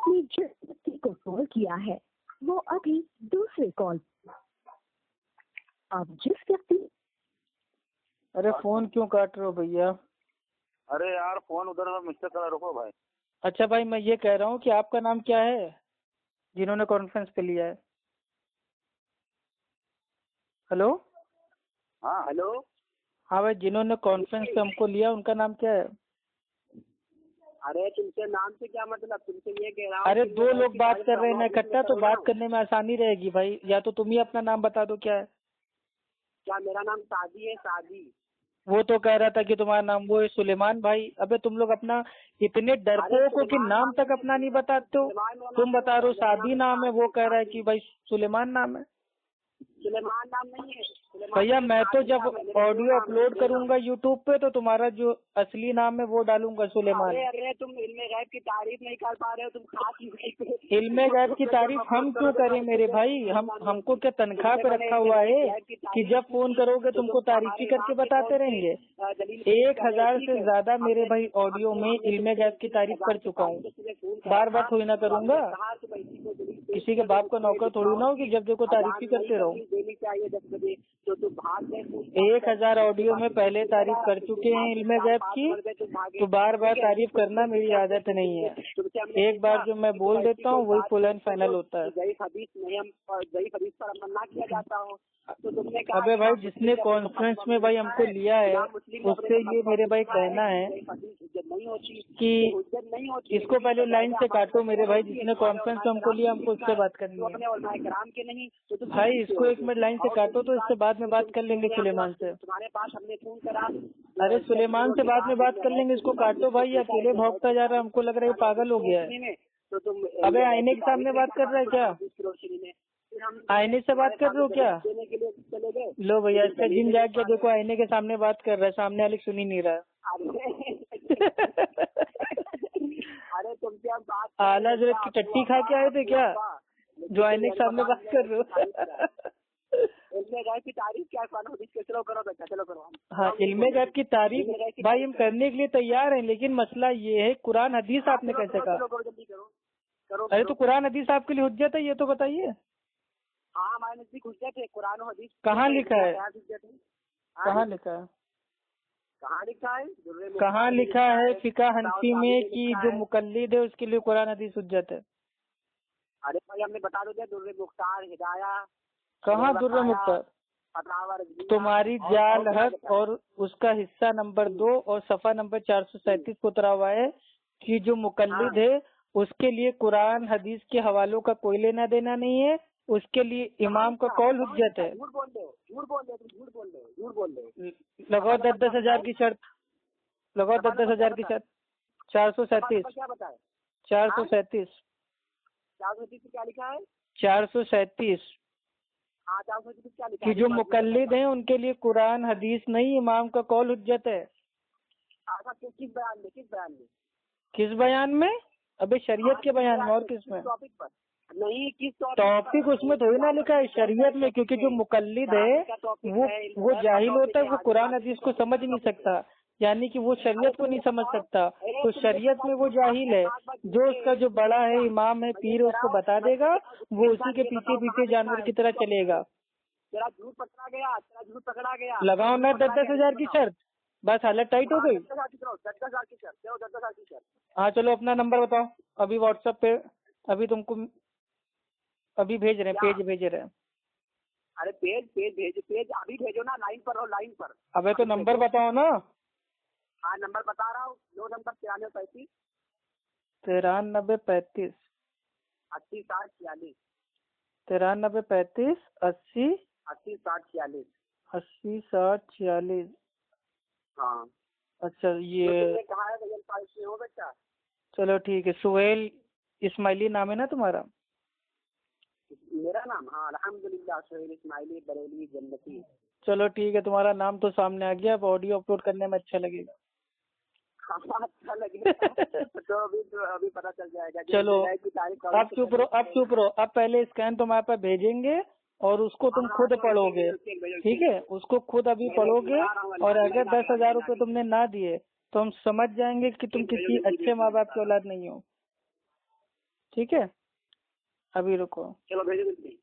आपने जिस व्यक्ति को कॉल किया है वो अभी दूसरे कॉल। अब जिस व्यक्ति। अरे फोन क्यों काट रहे हो भैया? अरे यार फोन उधर मिस्टर करा, रुको भाई। अच्छा भाई, मैं ये कह रहा हूँ कि आपका नाम क्या है जिन्होंने कॉन्फ्रेंस पे लिया है? हेलो। हाँ हेलो। हाँ भाई, जिन्होंने कॉन्फ्रेंस पे हमको लिया उनका नाम क्या है? अरे तुमसे नाम से क्या मतलब, तुमसे ये कह रहा हूँ। अरे दो लोग बात कर रहे हैं ना इकट्ठा, तो बात करने में आसानी रहेगी भाई। या तो तुम ही अपना नाम बता दो, क्या है? क्या मेरा नाम सादी है? सादी। वो तो कह रहा था कि तुम्हारा नाम वो है सुलेमान भाई। अबे तुम लोग अपना इतने डरपोक हो कि नाम तक अपना नहीं बताते हो। तुम बता रहे हो सादी नाम है, वो कह रहा है कि भाई सुलेमान नाम है। सुलेमान नाम नहीं है भैया, मैं तो जब ऑडियो अपलोड करूंगा यूट्यूब पे तो तुम्हारा जो असली नाम है वो डालूंगा सुलेमान। अरे तुम इल्मे गैब की तारीफ नहीं कर पा रहे हो, तुम खास इल्मे गैब की तारीफ हम क्यों करें मेरे भाई? हमको क्या तनख्वाह पे रखा हुआ है कि जब फोन करोगे तुमको तारीफ ही करके बताते रहेंगे? 1000 से ज्यादा मेरे भाई ऑडियो में इल्मे गैब की तारीफ कर चुका हूँ। बार बार थोड़ी ना करूंगा। किसी के बाप का नौकर थोड़ी ना हो कि जब देखो तारीफ ही करते रहो। देनी चाहिए 10 बजे, तो तुम भाग गए। 1000 ऑडियो में पहले तारीफ कर चुके हैं इल्मे गैब की, तो बार बार तारीफ करना मेरी आदत नहीं है। एक बार जो मैं बोल देता हूँ वही फुल एंड फाइनल होता है। ज़ईफ़ हदीस नहीं, हम ज़ईफ़ हदीस पर अमल ना किया जाता हो तो तुमने कहा। अबे भाई, जिसने कॉन्फ्रेंस में भाई हमको लिया है उससे ये मेरे भाई कहना है कि इसको पहले लाइन से काटो मेरे भाई। जिसने कॉन्फ्रेंस में हमको लिया हमको उससे बात करनी है भाई। इसको 1 मिनट लाइन से काटो तो इससे बाद में बात कर लेंगे सुलेमान से। तुम्हारे पास हमने फोन करा। अरे सुलेमान से बाद में बात कर लेंगे, इसको काटो भाई। अकेले भौंकता जा रहा है, हमको लग रहा है पागल हो गया है। तो तुम अबे आईने के सामने बात कर रहा है क्या? आईने से बात कर रहे हो क्या? देने के लिए चले गए। लो भैया, इसका जिम जाके देखो, आईने के सामने बात कर रहा है, सामने वाले सुन ही नहीं रहा है। अरे तुमसे हम बात आला जो की टट्टी खा के आए थे क्या, जो आईने के सामने बात कर रहे हो? इल्मे गैब की तारीफ क्या चलो करो बच्चा, चलो करो। हाँ, इल्मे गैब की तारीफ भाई हम करने के लिए तैयार हैं, लेकिन मसला ये है कुरान हदीस आपने कैसे कहा? जल्दी करो। अरे तो कुरान हदीस आपके लिए हुज्जत है, ये तो बताइए। हाँ, हमारे नजदीक हुज्जत है कुरान और हदीस। कहाँ लिखा है? कहाँ लिखा है? कहाँ लिखा है? कहाँ लिखा है फिका हनफी में कि जो मुकल्लिद है उसके लिए कुरान हदीस हुज्जत है? अरे भाई हमने बता दो, दुर्रे मुख्तार हिदाया। कहाँ दुर्रे मुख्तार? तुम्हारी जाल हक और उसका हिस्सा नंबर 2 और सफा नंबर 437 को उतरा हुआ है कि जो मुकल्लिद है उसके लिए कुरान हदीस के हवालों का कोई लेना देना नहीं है, उसके लिए इमाम का कौल हुज्जत है। झूठ बोल रहे हो। लगाओ 10-10 हजार की शर्त, लगाओ 10-10 हजार की शर्त। 437 क्या बताए? 437 क्या लिखा है? 437 क्या लिखा कि जो मुकल्लिद हैं उनके लिए कुरान हदीस नहीं, इमाम का कौल हुज्जत है। किस बयान में? किस बयान में? अबे शरीयत के बयान में, और किस में? टॉपिक पर नहीं, किस टॉपिक उसमें थोड़ी ना लिखा है, शरीयत में। क्योंकि जो मुकल्लिद है वो जाहिल होता है, वो कुरान हदीस को समझ नहीं सकता, यानी कि वो शरीयत को नहीं समझ सकता। तो शरीयत में वो जाहिल है। जो उसका जो बड़ा है, इमाम है, पीर है, उसको बता देगा, वो उसी के पीछे पीछे जानवर की तरह चलेगा। तेरा झूठ पकड़ा गया। लगाओ ना 10-10 हजार की शर्त, बस हालत टाइट हो गई। 10,000 की शर्त। हाँ चलो, अपना नंबर बताओ अभी व्हाट्सएप पे। अभी तुमको अभी भेज रहे हैं, पेज भेज रहे हैं। अरे पेज अभी भेजो ना, लाइन पर रहो, लाइन पर। अबे तो नंबर बताओ ना। हाँ नंबर बता रहा हूँ, 9 नंबर 9335 9335 80 60 46 9335 80 80 60 46। 80 60 46। हाँ अच्छा, ये कहा है भैया हो बेटा? चलो ठीक है। सुहेल इस्माइली नाम है ना तुम्हारा? मेरा नाम? हाँ अल्हम्दुलिल्लाह, सुहेल इस्माइली बरेली जन्नती। चलो ठीक है, तुम्हारा नाम तो सामने आ गया। अब ऑडियो अपलोड करने में अच्छा लगेगा। अच्छा लगेगा तो अभी पता चल जाएगा। चलो अब चुप रहो। अब पहले स्कैन तुम्हारे पास भेजेंगे और उसको तुम खुद पढ़ोगे, ठीक है? उसको खुद अभी पढ़ोगे, और अगर 10,000 रुपये तुमने ना दिए तो हम समझ जाएंगे कि तुम किसी अच्छे माँ बाप की औलाद नहीं हो। ठीक है, अभी रुको। चलो भेजो जल्दी।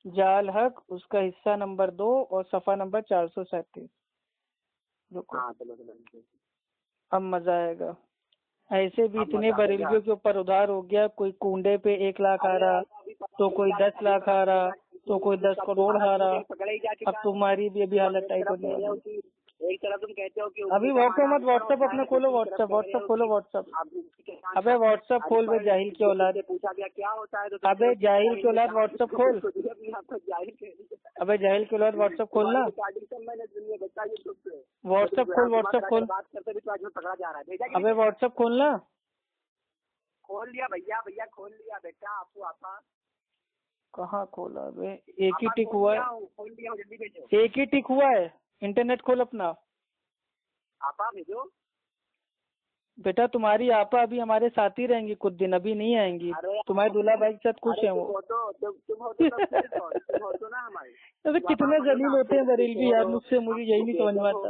जाल हक, उसका हिस्सा नंबर 2 और सफा नंबर 437। रुको, हाँ चलो चलो। अब मजा आएगा। ऐसे भी अब इतने मजा बरेलियों आएगा। के ऊपर उधार हो गया, कोई कुंडे पे 1 लाख आ रहा, तो कोई 10 लाख आ रहा, तो कोई 10 करोड़ आ रहा। अब तुम्हारी भी अभी हालत टाइट होने वाली। एक तरफ तुम कहते हो कि अभी व्हाट्सएप मत, व्हाट्सएप अपने खोलो, व्हाट्सएप खोलो, व्हाट्सएप। अबे व्हाट्सएप खोल बे जाहिल की औलाद। पूछा गया क्या होता है, अबे जाहिल की औलाद व्हाट्सएप खोल। अबे जाहिल की औलाद व्हाट्सएप खोलना। व्हाट्सएप खोल, व्हाट्सएप खोल। बात करते भी तो आज पकड़ा जा रहा है। अबे व्हाट्सएप खोलना। खोल लिया भैया, भैया खोल लिया बेटा। आपको आपा कहाँ खोला बे? एक ही टिक हुआ है, खोल लिया हूँ, जल्दी भेजो। एक ही टिक हुआ है। इंटरनेट खोल अपना। आपा भेजो। बेटा तुम्हारी आपा अभी हमारे साथ ही रहेंगी कुछ दिन, अभी नहीं आएंगी। तुम्हारे दूल्हा भाई के साथ खुश है वो। तुम हो तो ना हमारे। अबे कितने जलील होते हैं बरेलवी यार, मुझसे मुझे यही नहीं समझ में आता।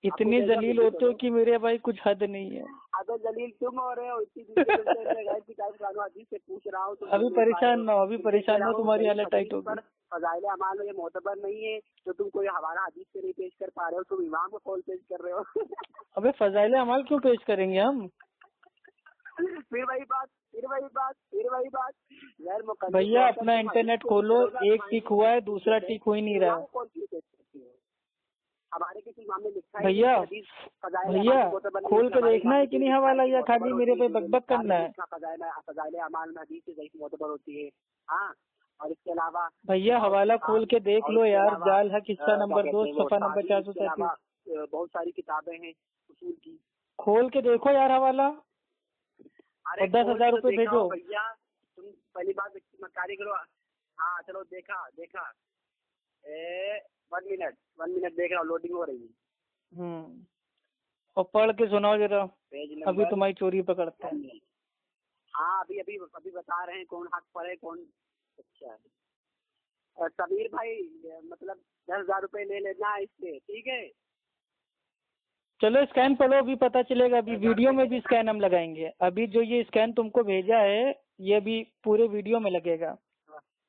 इतनी जलील होते हो कि मेरे भाई कुछ हद नहीं है। अगर जलील तुम हो रहे हो, इतनी से पूछ रहा हूँ। अभी परेशान ना हो, अभी परेशान ना हो, तुम्हारी हालत टाइट होगी। फजाइले अमाल में ये मोतबर नहीं है तो तुम कोई हवाला हदीस से नहीं पेश कर पा रहे हो, तुम इमाम को कॉल पेश कर रहे हो। अबे फजाइले अमाल क्यों पेश करेंगे हम? फिर वही बात यार। भैया अपना इंटरनेट खोलो, एक टिक हुआ है, दूसरा टिक हो ही नहीं रहा है। हमारे किसी इमाम ने लिखा है भैया खोल के देखना है कि नहीं हवाला, या खाली मेरे पे बकबक करना है? फजाइले अमाल में हदीस से ज़ईफ मोतबर होती है। हाँ, और इसके अलावा भैया हवाला खोल के देख लो यार। जाल हक हिस्सा नंबर 2 सफा नंबर 437। बहुत सारी किताबें हैं उसूल की, खोल के देखो यार हवाला। और 10,000 रुपए भेजो भैया। तुम पहली बात मक्कारी करो। हाँ चलो, देखा 1 मिनट देख रहा हूँ, लोडिंग हो रही है। और पढ़ के सुनाओ जरा, अभी तुम्हारी चोरी पकड़ते हैं। हाँ अभी बता रहे हैं कौन हक पर है कौन। अच्छा है। और सबीर भाई मतलब 10,000 रुपए ले लेना इससे, ठीक है? चलो स्कैन पढ़ो, अभी पता चलेगा। अभी वीडियो में भी स्कैन हम लगाएंगे। अभी जो ये स्कैन तुमको भेजा है ये भी पूरे वीडियो में लगेगा।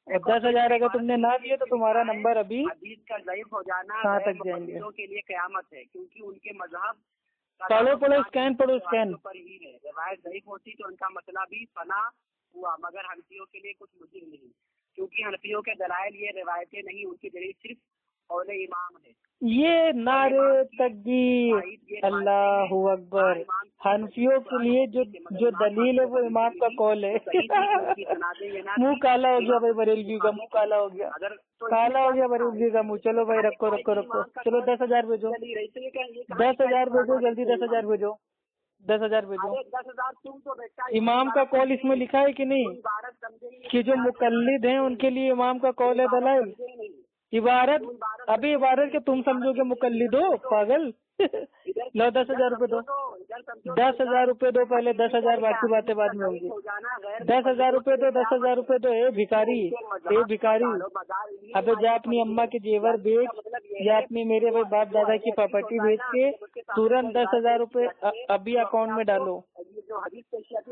और 10,000 अगर तुमने ना दिए तो तुम्हारा नंबर अभी हदीस का ज़ईफ हो जाना कहाँ तक जाएंगे के लिए कयामत है, क्योंकि उनके मजहब पढ़ो स्कैन पढ़ो स्कैन। पर ही है। रिवायत ज़ईफ होती तो उनका मसला भी फना हुआ, मगर हनफियों के लिए कुछ मुश्किल नहीं, क्योंकि हनफियों के दलाइल ये रिवायतें नहीं, उनकी दलील सिर्फ कौल इमाम है। ये नारे तकबीर, अल्लाहु अकबर। हनफियों के लिए जो दलील है वो इमाम का कौल है। मुंह काला हो गया भाई बरेलवी का, मुंह काला हो गया, काला हो गया बरेलवी का मुंह। चलो भाई रखो। चलो 10,000 भेजो, 10,000 भेजो जल्दी, 10,000 भेजो, 10,000 भेजो। 10,000 तुम तो बेटा। इमाम का कौल इसमें लिखा है कि नहीं कि जो मुकल्लिद हैं उनके लिए इमाम का कौल है दलाइल? इबारत अभी इबारत के तुम समझोगे मुकल्लिद हो, पागल। लो 10,000 रुपए दो, 10,000 रुपए दो पहले, 10,000 बाकी बातें बाद में होंगी। 10,000 रुपए दो, 10,000 रुपए दो। ए भिखारी, अबे जा अपनी अम्मा के जेवर बेच या अपनी मेरे भाई बाप दादा की प्रॉपर्टी बेच के तुरंत 10,000 रुपए अभी अकाउंट में डालो।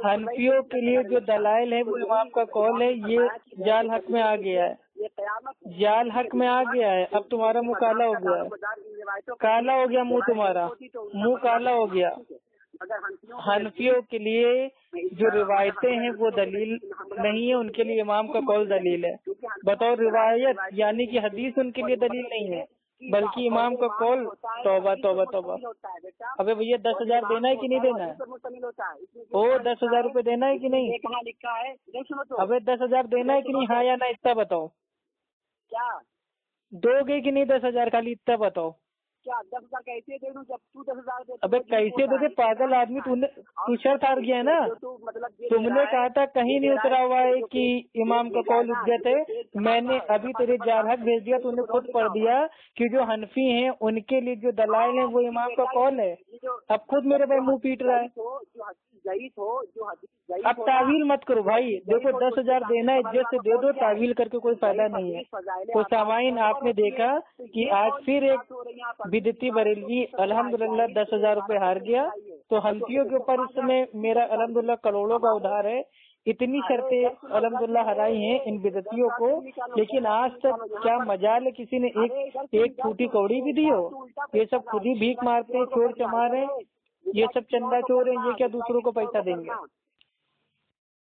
हनफियों के लिए जो दलाइल है वो इमाम का कौल है, ये जाल हक में आ गया है, जाल हक में आ गया है। अब तुम्हारा मुंह काला हो गया है, काला हो गया मुंह तुम्हारा, मुंह काला हो गया। हनफियों के लिए जो रिवायतें हैं वो दलील नहीं है, उनके लिए इमाम का कौल दलील है। बताओ, रिवायत यानी कि हदीस उनके लिए दलील नहीं है बल्कि इमाम का कौल। तौबा तौबा तौबा। अबे भैया 10,000 देना है कि नहीं देना है? ओ 10,000 रुपए देना है कि नहीं? अबे 10,000 देना है कि नहीं? हाँ या ना इतना बताओ। क्या दोगे कि नहीं 10,000? खाली इतना बताओ। क्या 10,000 कैसे दे दूं जब तू 10,000 दे? अबे कैसे दोगे पागल आदमी? तू शर्त हार गया ना। तुमने कहा था कहीं नहीं उतरा हुआ है कि इमाम का कौल हुज्जत है। मैंने अभी तेरे जाल हक भेज दिया, तूने खुद पढ़ दिया कि जो हनफी हैं उनके लिए जो दलाइल है वो इमाम का कौल है। अब खुद मेरे भाई मुंह पीट रहा है। अब तावील मत करो भाई। देखो 10,000 देना है इज्जत से दे दो, तावील करके कोई फायदा नहीं है। तो सामाइन आपने देखा कि आज फिर एक बिदती बरेलवी अल्हम्दुलिल्लाह 10,000 रुपए हार गया। तो हनफियों के ऊपर इस समय मेरा अल्हम्दुलिल्लाह करोड़ों का उधार है। इतनी शर्तें अल्हम्दुलिल्लाह हराई हैं इन बिदतियों को, लेकिन आज तक क्या मजाल है किसी ने एक फूटी कौड़ी भी दी हो? ये सब खुद ही भीख मारते हैं, चोर चमार हैं, ये सब चंदा चोर हैं, ये क्या दूसरों को पैसा देंगे?